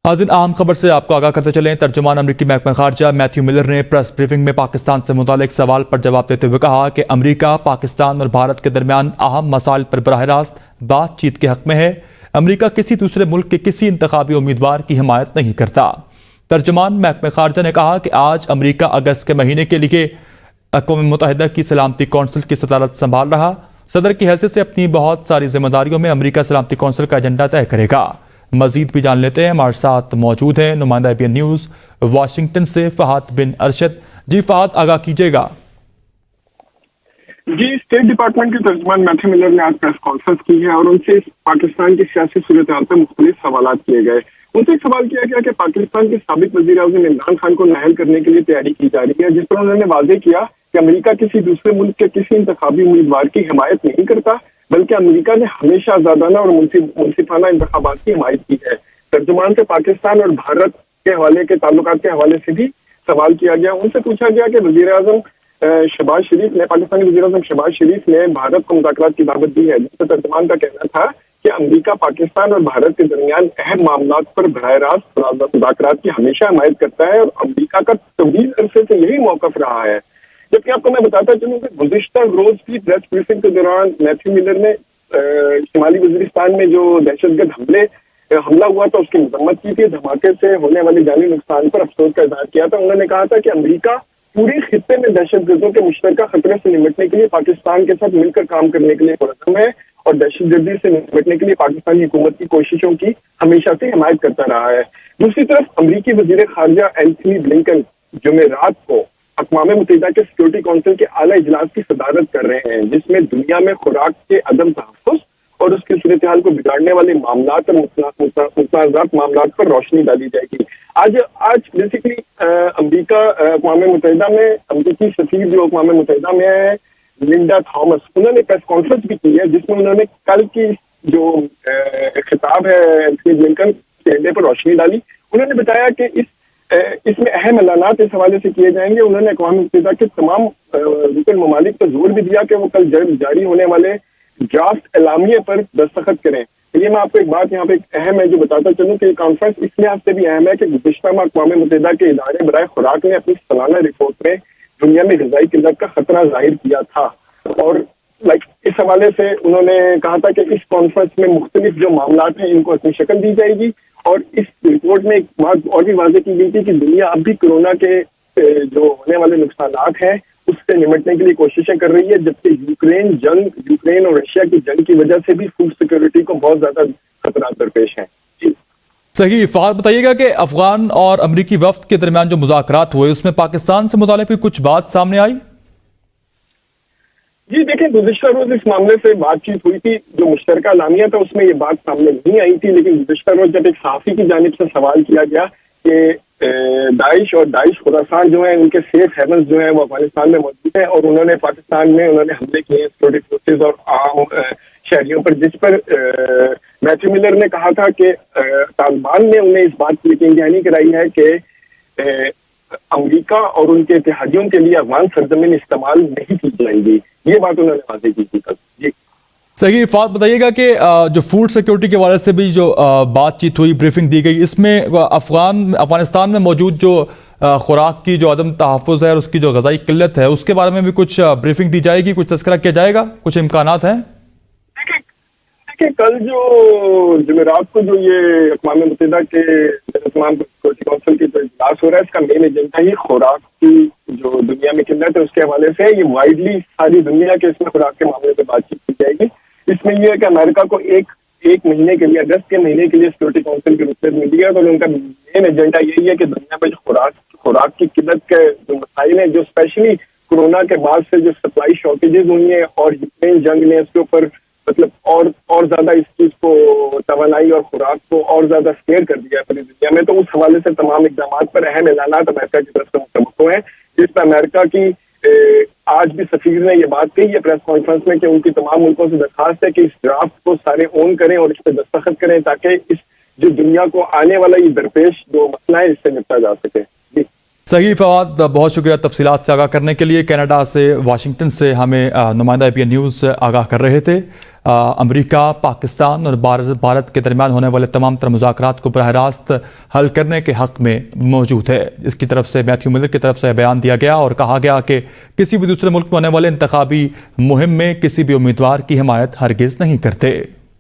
नाज़रीन, अहम खबर से आपको आगाह करते चलें। तर्जुमान अमरीकी महकमा खारजा मैथ्यू मिलर ने प्रेस ब्रीफिंग में पाकिस्तान से मुतालिक सवाल पर जवाब देते हुए कहा कि अमरीका पाकिस्तान और भारत के दरमियान अहम मसाइल पर बराह रास्त बातचीत के हक में है। अमरीका किसी दूसरे मुल्क के किसी इंतखाबी उम्मीदवार की हिमायत नहीं करता। तर्जुमान महकमा खारजा ने कहा कि आज अमरीका अगस्त के महीने के लिए अक़वाम मुत्तहिदा की सलामती कौंसिल की सदारत संभाल रहा। सदर की हैसियत से अपनी बहुत सारी जिम्मेदारियों में अमरीका सलामती कौंसिल का एजेंडा तय करेगा। मजीद भी जान लेते हैं। हमारे साथ मौजूद हैं नुमाइंदा ABN न्यूज़ वाशिंगटन से फहद बिन अरशद। जी फहद, आगाह कीजिएगा। जी, स्टेट डिपार्टमेंट के तर्जुमान मैथ्यू मिलर ने आज प्रेस कॉन्फ्रेंस की है और उनसे पाकिस्तान की सियासी सूरत-ए-हाल पर मुख्तलिफ सवाल किए गए। उनसे एक सवाल किया गया कि पाकिस्तान के साबिक वज़ीर आज़म इमरान खान को नाअहल करने के लिए तैयारी की जा रही है, जिस पर उन्होंने वाज़ेह किया कि अमरीका किसी दूसरे मुल्क के किसी इंतखाबी उम्मीदवार की हिमायत नहीं करता, बल्कि अमरीका ने हमेशा आज़ादाना और मुनसिफाना इंतखाबात की हिमायत की है। तर्जुमान से पाकिस्तान और भारत के हवाले के ताल्लुकात के हवाले से भी सवाल किया गया। उनसे पूछा गया कि वज़ीर आज़म शहबाज शरीफ ने, पाकिस्तानी वज़ीर आज़म शहबाज शरीफ ने भारत को मुज़ाकरात की दावत दी है, जिससे तर्जुमान का कहना था कि अमरीका पाकिस्तान और भारत के दरमियान अहम मामलात पर बराह रास्त मुज़ाकरात की हमेशा हिमायत करता है और अमरीका का तवील अरसे से यही मौक़िफ़ रहा है। जबकि आपको मैं बताता चलूं कि गुज़िश्ता रोज की प्रेस ब्रीफिंग के दौरान मैथ्यू मिलर ने शिमाली वज़ीरिस्तान में जो दहशतगर्द हमला हुआ था उसकी मजम्मत की थी। धमाके से होने वाले जानी नुकसान पर अफसोस का इज़हार किया था। उन्होंने कहा था कि अमरीका पूरे खित्ते में दहशतगर्दों के मुश्तरका खतरे से निपटने के लिए पाकिस्तान के साथ मिलकर काम करने के लिए पुरअज़्म है और दहशतगर्दी से निपटने के लिए पाकिस्तानी हुकूमत की कोशिशों की हमेशा से हिमायत करता रहा है। दूसरी तरफ अमरीकी वज़ीर खारजा एंथनी ब्लिंकन जुमेरात को अक़वाम मुत्तहिदा के सिक्योरिटी काउंसिल के आला इजलास की सदारत कर रहे हैं, जिसमें दुनिया में खुराक के अदम तहफ़्फ़ुज़ और उसकी सूरत हाल को बिगाड़ने वाले मामलात और मुतनाज़ात मामलात पर रोशनी डाली जाएगी। आज बेसिकली अमरीका अक़वाम मुत्तहिदा में अमरीकी सफ़ीर जो अक़वाम मुत्तहिदा में है लिंडा थॉमस, उन्होंने प्रेस कॉन्फ्रेंस भी की है, जिसमें उन्होंने कल की जो खिताब है एंथनी ब्लिंकन के एजेंडे पर रोशनी डाली। उन्होंने बताया कि इसमें अहम ऐलानात इस हवाले से किए जाएंगे। उन्होंने अक़वाम मुत्तहिदा के तमाम रुकन ममालिक पर जोर भी दिया कि वो कल जारी होने वाले ड्राफ्ट एलामिये पर दस्तखत करें। ये मैं आपको एक बात यहाँ पे अहम है जो बताता चलूँ कि कॉन्फ्रेंस इस लिहाज से भी अहम है कि गुज़िश्ता में अक़वाम मुत्तहिदा के इदारे बराए खुराक ने अपनी सालाना रिपोर्ट में दुनिया में ग़िज़ाई किल्लत का खतरा जाहिर किया था और इस हवाले से उन्होंने कहा था कि इस कॉन्फ्रेंस में मुख्तलिफ जो मामलात हैं इनको अपनी शक्ल दी जाएगी। और इस रिपोर्ट में एक बात और भी वाज़ेह की गई थी कि दुनिया अब भी कोरोना के जो होने वाले नुकसानात हैं उससे निपटने के लिए कोशिशें कर रही है, जबकि यूक्रेन और रशिया की जंग की वजह से भी फूड सिक्योरिटी को बहुत ज्यादा खतरा दरपेश हैं। सही। फहद, बताइएगा कि अफगान और अमरीकी वफ्द के दरमियान जो मुज़ाकरात हुए उसमें पाकिस्तान से मुतालिक कुछ बात सामने आई? जी देखिए, गुज़िश्ता रोज इस मामले से बातचीत हुई थी। जो मुश्तरका एलामिया था उसमें ये बात सामने नहीं आई थी, लेकिन गुज़िश्ता रोज जब एक सहाफ़ी की जानिब से सवाल किया गया कि दाइश खुरासान जो है उनके सेफ हेवन्स जो है वो अफगानिस्तान में मौजूद है और उन्होंने पाकिस्तान में हमले किए सिक्योरिटी फोर्सेज और आम शहरियों पर, जिस पर मैथ्यू मिलर ने कहा था कि तालिबान ने उन्हें इस बात की यकीन दहानी कराई है कि अमरीका और उनके इत्तेहादियों के लिए अफगान सरजमीन इस्तेमाल नहीं की जाएगी। ये बात उन्होंने वाज़ेह की थी कल। जी सही। फहद, बताइएगा कि जो फूड सिक्योरिटी के हवाले से भी जो बातचीत हुई, ब्रीफिंग दी गई, इसमें अफगानिस्तान में मौजूद जो खुराक की जो अदम तहफ़्फ़ुज़ है और उसकी जो ग़िज़ाई किल्लत है उसके बारे में भी कुछ ब्रीफिंग दी जाएगी, कुछ तज़किरा किया जाएगा, कुछ इम्कानात हैं? देखिए, कल जो जुमेरात को जो ये अक़वाम मुत्तहिदा के तमाम सिक्योरिटी काउंसिल की जो इजलास हो रहा है, इसका मेन एजेंडा ही खुराक की जो दुनिया में किल्लत है उसके हवाले से ये वाइडली सारी दुनिया के इसमें खुराक के मामले पर बातचीत की जाएगी। इसमें यह है कि अमेरिका को एक महीने के लिए, अगस्त के महीने के लिए सिक्योरिटी काउंसिल की रुख़सत मिली है तो उनका मेन एजेंडा यही है कि दुनिया में जो खुराक की किल्लत के जो मसाइल हैं, जो स्पेशली कोरोना के बाद से जो सप्लाई शॉर्टेजेस हुई हैं और यूक्रेन जंग ने इसके ऊपर मतलब और ज्यादा इस चीज को तवानाई और खुराक को और ज्यादा स्केयर कर दिया है पूरी दुनिया में, तो उस हवाले से तमाम इक़दाम पर अहम ऐलानात अमेरिका की तरफ से मुतवक्को हैं, जिसमें अमेरिका की आज भी सफीर ने ये बात कही है प्रेस कॉन्फ्रेंस में कि उनकी तमाम मुल्कों से दरखास्त है कि इस ड्राफ्ट को सारे ओन करें और इस पर दस्तखत करें ताकि इस जो दुनिया को आने वाला ये दरपेश जो मसला है इससे निपटा जा सके। सही। फवाद, बहुत शुक्रिया तफसीलात से आगाह करने के लिए। कनाडा से, वाशिंगटन से हमें नुमाइंदा ABN न्यूज़ आगाह कर रहे थे। امریکہ، پاکستان اور بھارت کے درمیان ہونے والے تمام تر مذاکرات کو براہ راست حل کرنے کے حق میں موجود ہے۔ اس کی طرف سے میتھیو ملر کی طرف سے بیان دیا گیا اور کہا گیا کہ کسی بھی دوسرے ملک میں ہونے والے انتخابی مہم میں کسی بھی امیدوار کی حمایت ہرگز نہیں کرتے۔